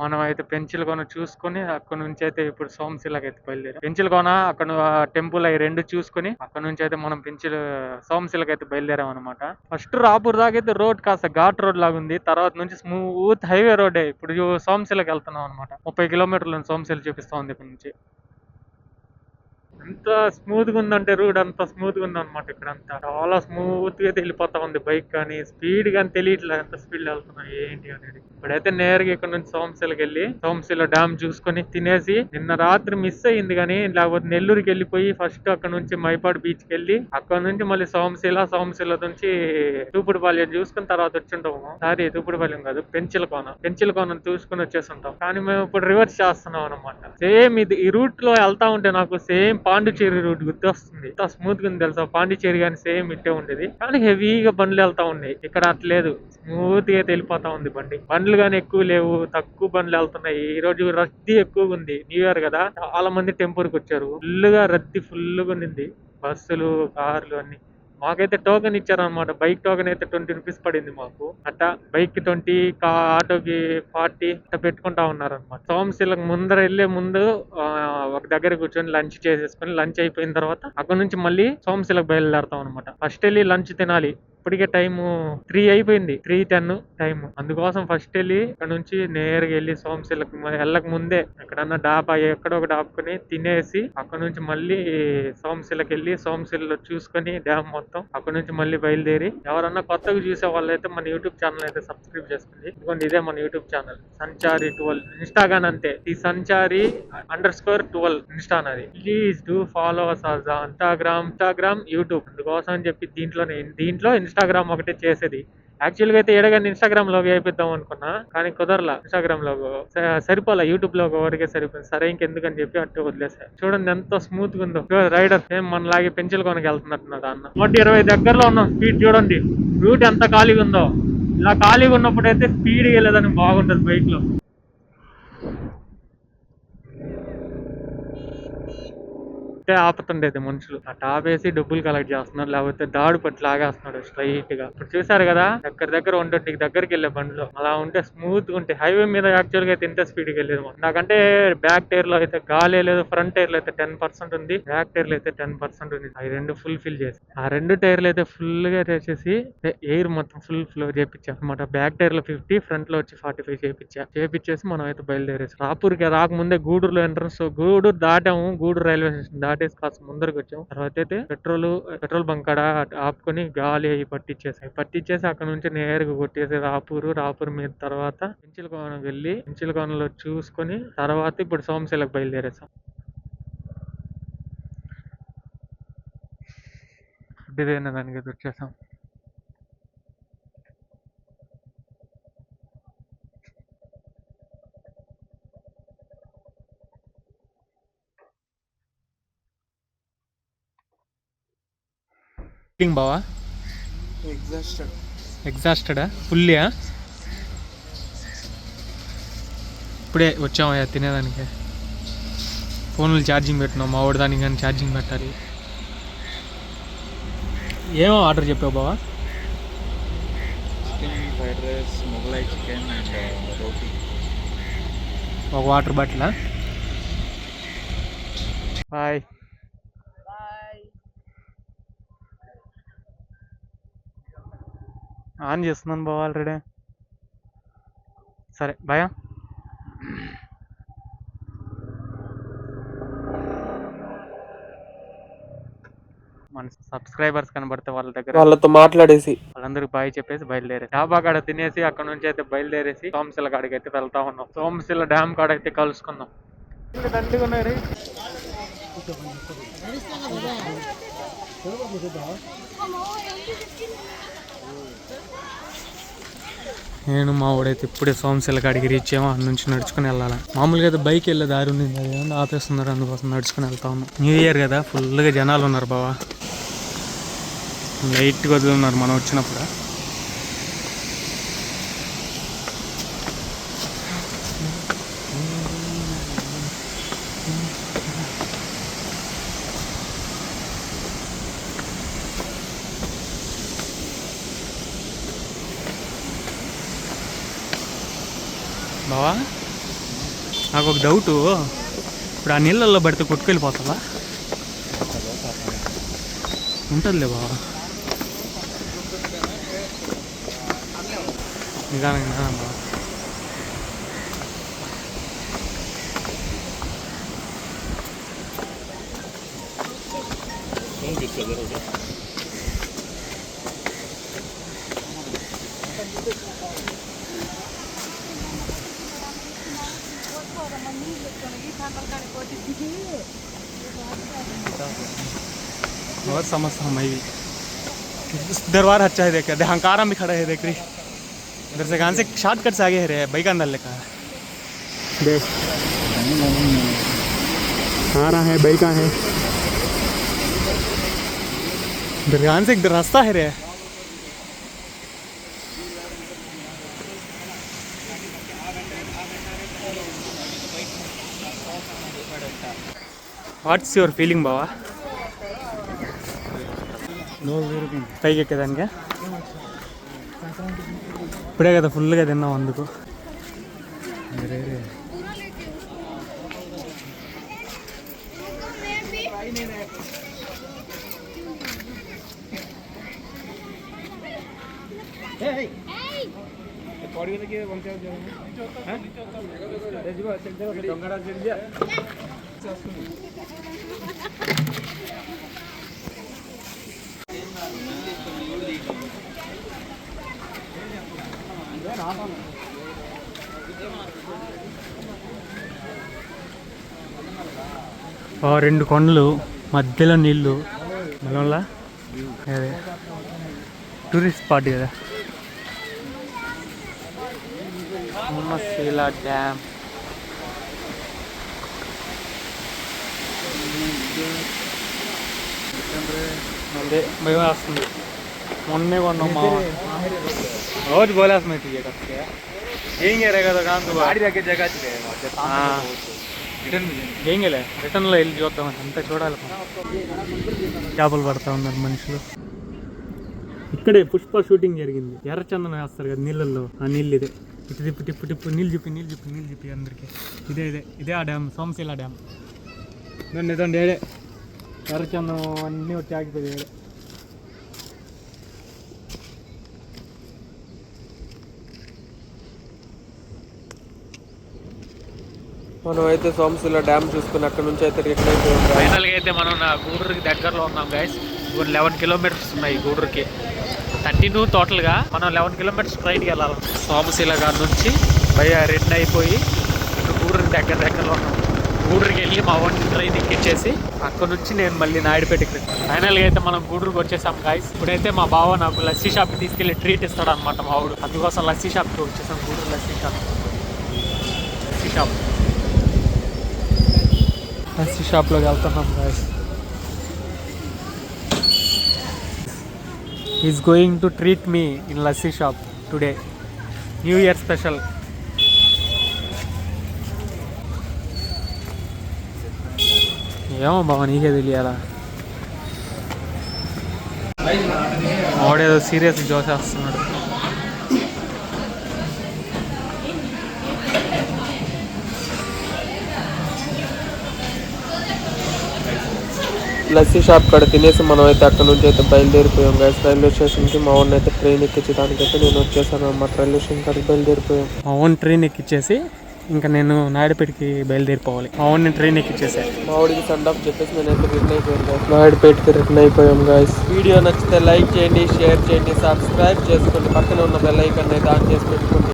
మనం అయితే పెంచిలకొన చూసుకొని అక్కడ నుంచి అయితే ఇప్పుడు సోమశిలకి అయితే బయలుదేరాం. పెంచిలకొన అక్కడ టెంపుల్ అవి రెండు చూసుకొని అక్కడ నుంచి అయితే మనం సోమశిలకి అయితే బయలుదేరాం అనమాట. ఫస్ట్ రాపూర్ దాకా అయితే రోడ్ కాస్త ఘాట్ రోడ్ లాగా ఉంది. తర్వాత నుంచి స్మూత్ హైవే రోడ్. ఇప్పుడు సోమశిలకి వెళ్తున్నాం అనమాట. 30 కిలోమీటర్లు సోమశిల చూపిస్తా ఉంది ఇక్కడ నుంచి. ఎంత స్మూత్ గా ఉందంటే రోడ్ అంత స్మూత్ గా ఉంది అనమాట. ఇక్కడ అంతా చాలా స్మూత్ గా వెళ్ళిపోతా ఉంది. బైక్ కానీ స్పీడ్ కానీ తెలియట్లేదు ఎంత స్పీడ్ లో వెళ్తున్నా ఏంటి అనేది. ఇప్పుడైతే నేరుగా ఇక్కడ నుంచి సోమశిలకి వెళ్ళి సోమశిల డ్యామ్ చూసుకొని తినేసి, నిన్న రాత్రి మిస్ అయ్యింది కానీ లేకపోతే నెల్లూరుకి వెళ్ళిపోయి ఫస్ట్ అక్కడ నుంచి మైపాడు బీచ్ కి వెళ్ళి అక్కడ నుంచి మళ్ళీ సోమశిల నుంచి తూపుడుపాలెం చూసుకుని తర్వాత వచ్చింటాము. సారీ తూపుడుపాలెం కాదు, పెంచిలకోన చూసుకుని వచ్చేస్తుంటాం. కానీ మేము ఇప్పుడు రివర్స్ చేస్తున్నాం అనమాట. సేమ్ ఇది ఈ రూట్ లో వెళ్తా ఉంటే నాకు సేమ్ పాండిచేరి రూట్ గుర్తొస్తుంది. ఎంత స్మూత్ గా ఉంది తెలుసా. పాండిచేరి కానీ సేమ్ ఇట్టే ఉండేది కానీ హెవీగా బండ్లు వెళ్తా ఉన్నాయి. ఇక్కడ అట్లేదు, స్మూత్ గా వెళ్ళిపోతా ఉంది బండ్లు కానీ ఎక్కువ లేవు, తక్కువ బండ్లు వెళ్తున్నాయి. ఈ రోజు రద్దీ ఎక్కువగా ఉంది. న్యూ ఇయర్ కదా, చాలా మంది టెంపుల్ కి వచ్చారు. ఫుల్ గా రద్దీ ఫుల్ గా ఉంది. బస్సులు కార్లు అన్ని. మాకైతే టోకెన్ ఇచ్చారనమాట. బైక్ టోకెన్ అయితే 20 రూపీస్ పడింది మాకు. అట్టా బైక్ కి 20, ఆటోకి 40 అట్లా పెట్టుకుంటా ఉన్నారనమాట. సోమశిలకు ముందర వెళ్లే ముందు ఒక దగ్గర కూర్చొని లంచ్ చేసేసుకుని, లంచ్ అయిపోయిన తర్వాత అక్కడ నుంచి మళ్ళీ సోమశిలకు బయలుదేరతాం అనమాట. ఫస్ట్ వెళ్ళి లంచ్ తినాలి. ఇప్పటికే టైము 3 అయిపోయింది, 3:10 టైం. అందుకోసం ఫస్ట్ వెళ్ళి అక్కడ నుంచి నేరుగా వెళ్ళి సోమశిలకు వెళ్ళక ముందే ఎక్కడన్నా డాబా ఎక్కడో ఒక డాబుకొని తినేసి అక్కడ నుంచి మళ్ళీ సోమశిలకి వెళ్ళి సోమశిలలో చూసుకొని డ్యామ్ మొత్తం అక్కడ నుంచి మళ్ళీ బయలుదేరి, ఎవరన్నా కొత్తగా చూసే వాళ్ళైతే మన యూట్యూబ్ ఛానల్ అయితే సబ్స్క్రైబ్ చేసుకోండి. ఇదిగోండి ఇదే మన యూట్యూబ్ ఛానల్ సంచారి 12. ఇన్స్టాగ్రామ్ అంతే, ఈ సంచారి _12 ఇన్స్టా నాది. Please do follow us on Instagram YouTube. అందుకోసం అని చెప్పి దీంట్లో ఇన్స్టాగ్రామ్ ఒకటే చేసేది. యాక్చువల్ గా అయితే ఏడగానే ఇన్స్టాగ్రామ్ లోగో వేయిద్దాం అనుకున్నా కానీ కుదరలా. ఇన్స్టాగ్రామ్ లోగో సరిపోలా, యూట్యూబ్ లోగో వరకే సరిపోయింది. సరే ఇంకెందుకని చెప్పి అట్టు వదిలేసా. చూడండి ఎంత స్మూత్ గా ఉందో. రైడర్ సేమ్ మనలాగే పెంచిలకోనకి వెళ్తున్నట్టున్నాడు అన్న. 120 దగ్గరలో ఉన్నాం. స్పీడ్ చూడండి, రూట్ ఎంత ఖాళీగా ఉందో. ఇలా ఖాళీగా ఉన్నప్పుడు అయితే స్పీడ్ వెళ్ళేదని బాగుంటది బైక్ లో. ఆపుతుండేది మనుషులు ఆ టాప్ వేసి డబ్బులు కలెక్ట్ చేస్తున్నారు, లేకపోతే దాడు పట్టి లాగేస్తున్నాడు స్ట్రైట్ గా. ఇప్పుడు చూసారు కదా, దగ్గర 120 దగ్గరికి వెళ్ళే బండ్లు అలా ఉంటే స్మూత్ గా ఉంటాయి. హైవే మీద యాక్చువల్ గా అయితే ఇంత స్పీడ్ గా వెళ్ళేది. నాకంటే బ్యాక్ టైర్ లో అయితే గాలి లేదు, ఫ్రంట్ టైర్ లో అయితే 10% ఉంది, బ్యాక్ టైర్ లో అయితే 10% ఉంది. అవి రెండు ఫుల్ ఫిల్ చేసి ఆ రెండు టైర్లు అయితే ఫుల్ గా చేసేసి ఎయిర్ మొత్తం ఫుల్ ఫ్లో చేపించా అనమాట. బ్యాక్ టైర్ లో 50, ఫ్రంట్ లో వచ్చి 45 చేపించేసి మనం అయితే బయలుదేరేసి రాపూర్కి రాకముందే గూడూరులో ఎంట్రన్స్, గూడూరు దాటాము. గూడూరు రైల్వే స్టేషన్ దాటేసి కాస్త ముందరకు వచ్చాం. తర్వాత అయితే పెట్రోల్ బంక్ కాడ ఆపుకొని గాలి అవి పట్టించేసి అక్కడ నుంచి నేరుగా కొట్టేసి రాపూర్ మీద తర్వాత పెంచిలకోనకు వెళ్ళి పెంచిలకోనలో చూసుకొని తర్వాత ఇప్పుడు సోమశిలకు బయలుదేరేసాం. ఇదేనా దానికి వచ్చేసాం. బావా ఎగ్జాస్టెడా ఫుల్లీయా? ఇప్పుడే వచ్చామయ్యా తినేదానికి. ఫోన్లు ఛార్జింగ్ పెట్టినాం. మా వాడు దానికి కానీ ఛార్జింగ్ పెట్టాలి. ఏమో ఆర్డర్ చెప్పావు బావా? Chicken fried rice, Mughlai chicken and roti. ఒక వాటర్ బాటిలా? బాయ్. ఆన్ చేస్తున్నాను బావ ఆల్రెడీ. సరే బాయ్. మన సబ్స్క్రైబర్స్ కనబడితే వాళ్ళతో మాట్లాడేసి వాళ్ళందరికి బాయ్ చెప్పేసి బయలుదేరేసి డాబా కాడ తినేసి అక్కడ నుంచి అయితే బయలుదేరేసి సోమశిల కాడికి అయితే వెళ్తా ఉన్నాం. సోమశిల డ్యామ్ కాడ అయితే కలుసుకుందాం. నేను మా వాడైతే ఇప్పుడే సోమశిల కాడికి రీచ్ అయ్యాము. అక్కడ నుంచి నడుచుకుని వెళ్ళాలి. మామూలుగా అయితే బైక్ వెళ్ళే దారి ఉంది, అదేమన్నా ఆపేస్తున్నారు, అందుకోసం నడుచుకుని వెళ్తా ఉన్నాం. న్యూ ఇయర్ కదా, ఫుల్గా జనాలు ఉన్నారు బావా. లైట్గా వదులున్నారు మనం వచ్చినప్పుడు. బావా నాకు ఒక డౌటు, ఇప్పుడు ఆ నీళ్ళల్లో పడితే కొట్టుకెళ్ళిపోతుందా? ఉంటుందిలే బాబా, నిదానంగా బా. बहुत समस्या हम भी दरबार अच्छा है, देखे हंकारा भी खड़ा है, देख रही इधर से कहाँ से शॉर्टकट से आगे है रे बाइक अंदर लिखा है, देख आ रहा है बाइक है इधर, कहाँ से इधर रास्ता है रे। వాట్స్ యువర్ ఫీలింగ్ బావా పైకి ఎక్కేదానికి? ఇప్పుడే కదా ఫుల్గా తిన్నాం అందుకు. రెండు కొండలు మధ్యలో నీళ్ళు, మళ్ళా అదే టూరిస్ట్ స్పాట్ కదా. మమ్మశీల డ్యామ్, అదే భయం వస్తుంది. మొన్నే కొన్నాం మా రోజు బోలేస్తున్నాయి టికెట్ వస్తే ఏం కదా కాదు ఏం గలే రిటర్న్లో వెళ్ళి చూద్దాం, అంతా చూడాలి. చేపలు పడతా ఉన్నారు మనుషులు. ఇక్కడే పుష్ప షూటింగ్ జరిగింది. ఎర్రచందనం వేస్తారు కదా నీళ్ళల్లో, ఆ నీళ్ళు ఇదే. ఇటు తిప్పు టిప్పు టిప్పు నీళ్ళు చెప్పి అందరికి ఇదే ఆ డ్యామ్, సోమశీల డ్యామ్. ఇదండి ఏడే ఎర్రచందనం అన్నీ వచ్చి ఆగిపోయి ఏడే. మనం అయితే సోమశీల డ్యామ్ చూసుకుని అక్కడ నుంచి అయితే రిటర్న్ అయిపోయాం. ఫైనల్గా అయితే మనం నా గూడూరుకి దగ్గరలో ఉన్నాం గైస్. 11 కిలోమీటర్స్ ఉన్నాయి గూడూరుకి, 32 టోటల్గా. మనం 11 కిలోమీటర్స్ ట్రైన్కి వెళ్ళాలి. సోమశీల గారి నుంచి రిటర్న్ అయిపోయి గూడూరుకి దగ్గరలో ఉన్నాం. గూడూరుకి వెళ్ళి మా ఓన్ ట్రైన్ ఎక్కించేసి అక్కడ నుంచి నేను మళ్ళీ నాయుడుపేటకి. ఫైనల్గా అయితే మనం గూడూరుకి వచ్చేసాం గాయస్. ఇప్పుడైతే మా బావ నాకు లస్సీ షాప్కి తీసుకెళ్ళి ట్రీట్ ఇస్తాడు అనమాట మా వాడు. అందుకోసం లస్సీ షాప్కి వచ్చేసాం. గూడూరు లస్సీ షాప్లోకి వెళ్తున్నాం guys. Is going to treat me in lassi shop today, new year special. ఏమో బావ నీకే తెలియాలా, వాడేదో సీరియస్ జోసేస్తున్నాడు. లస్సీ షాప్ కాడ తినేసి మనం అయితే అక్కడ నుంచి అయితే బయలుదేరిపోయాం గైస్. రైల్వే స్టేషన్కి మా ఓన్ అయితే ట్రైన్ ఎక్కించడానికైతే నేను వచ్చేసాను అన్నమాట. రైల్వే స్టేషన్ కాడికి బయలుదేరిపోయాం. మా ఓన్ ట్రైన్ ఎక్కిచ్చేసి ఇంకా నేను నాయుడుపేటకి బయలుదేరిపోవాలి. మా ఓన్ ట్రైన్ ఎక్కిచ్చేసాను. మా వాడికి సెండ్ ఆఫ్ చెప్పేసి నేనైతే రిటర్న్ అయిపోయాను గైస్. నాయుడుపేటకి రిటర్న్ అయిపోయాం గైస్. వీడియో నచ్చితే లైక్ చేయండి, షేర్ చేయండి, సబ్స్క్రైబ్ చేసుకోండి. పక్కన ఉన్న బెల్ ఐకాన్ అయితే ఆన్ చేసి పెట్టుకోండి.